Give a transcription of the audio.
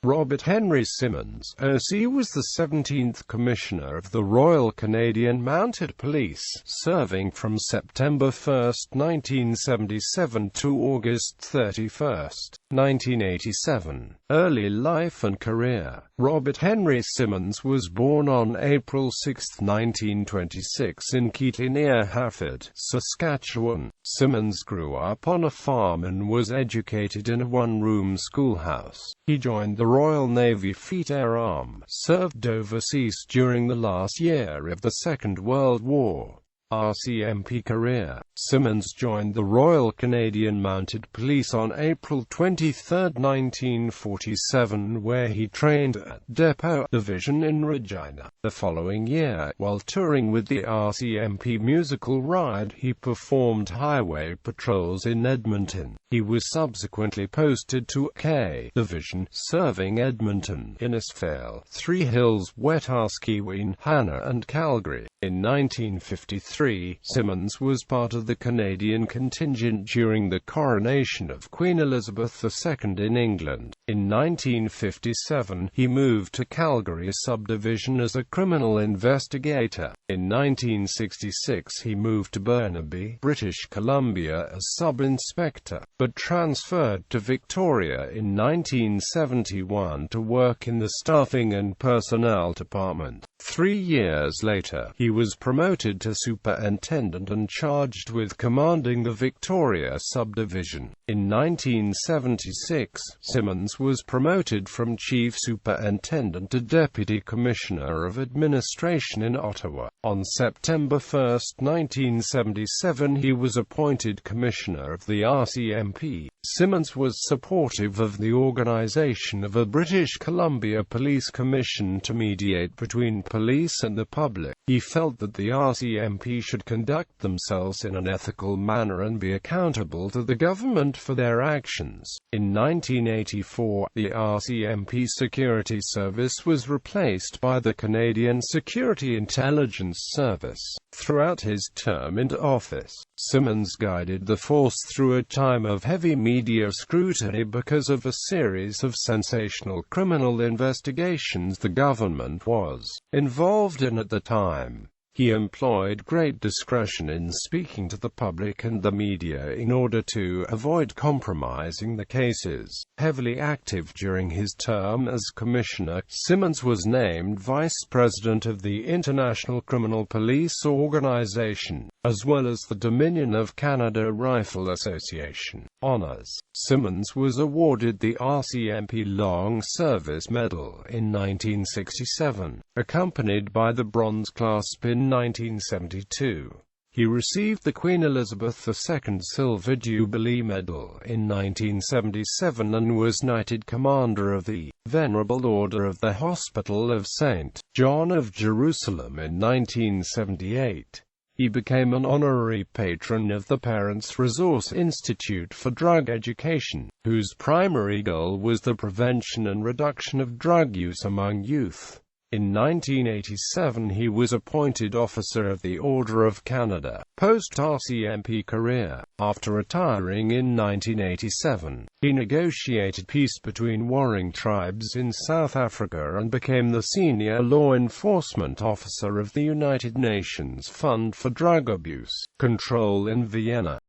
Robert Henry Simmonds, OC, was the 17th Commissioner of the Royal Canadian Mounted Police, serving from September 1, 1977 to August 31, 1987. Early life and career. Robert Henry Simmonds was born on April 6, 1926 in Keighley near Hartford, Saskatchewan. Simmonds grew up on a farm and was educated in a one-room schoolhouse. He joined the Royal Navy Fleet Air Arm, served overseas during the last year of the Second World War. RCMP career. Simmonds joined the Royal Canadian Mounted Police on April 23, 1947, where he trained at Depot Division in Regina. The following year, while touring with the RCMP musical ride, he performed highway patrols in Edmonton. He was subsequently posted to K Division, serving Edmonton, Innisfail, Three Hills, Wetaskiwin, Hanna and Calgary. In 1953, Simmonds was part of the Canadian contingent during the coronation of Queen Elizabeth II in England. In 1957, he moved to Calgary subdivision as a criminal investigator. In 1966, he moved to Burnaby, British Columbia as sub-inspector, but transferred to Victoria in 1971 to work in the Staffing and Personnel Department. 3 years later, he was promoted to superintendent and charged with commanding the Victoria subdivision. In 1976, Simmonds was promoted from chief superintendent to deputy commissioner of administration in Ottawa. On September 1, 1977, he was appointed commissioner of the RCMP. Simmonds was supportive of the organization of a British Columbia Police Commission to mediate between police and the public. He felt that the RCMP should conduct themselves in an ethical manner and be accountable to the government for their actions. In 1984, the RCMP Security Service was replaced by the Canadian Security Intelligence Service. Throughout his term in office, Simmonds guided the force through a time of heavy media scrutiny because of a series of sensational criminal investigations the government was involved in at the time. He employed great discretion in speaking to the public and the media in order to avoid compromising the cases. Heavily active during his term as commissioner, Simmonds was named vice president of the International Criminal Police Organization, as well as the Dominion of Canada Rifle Association honors. Simmonds was awarded the RCMP Long Service Medal in 1967, accompanied by the Bronze Clasp in 1972. He received the Queen Elizabeth II Silver Jubilee Medal in 1977 and was knighted Commander of the Venerable Order of the Hospital of St. John of Jerusalem in 1978. He became an honorary patron of the Parents Resource Institute for Drug Education, whose primary goal was the prevention and reduction of drug use among youth. In 1987 he was appointed Officer of the Order of Canada, post-RCMP career. After retiring in 1987, he negotiated peace between warring tribes in South Africa and became the Senior Law Enforcement Officer of the United Nations Fund for Drug Abuse Control in Vienna.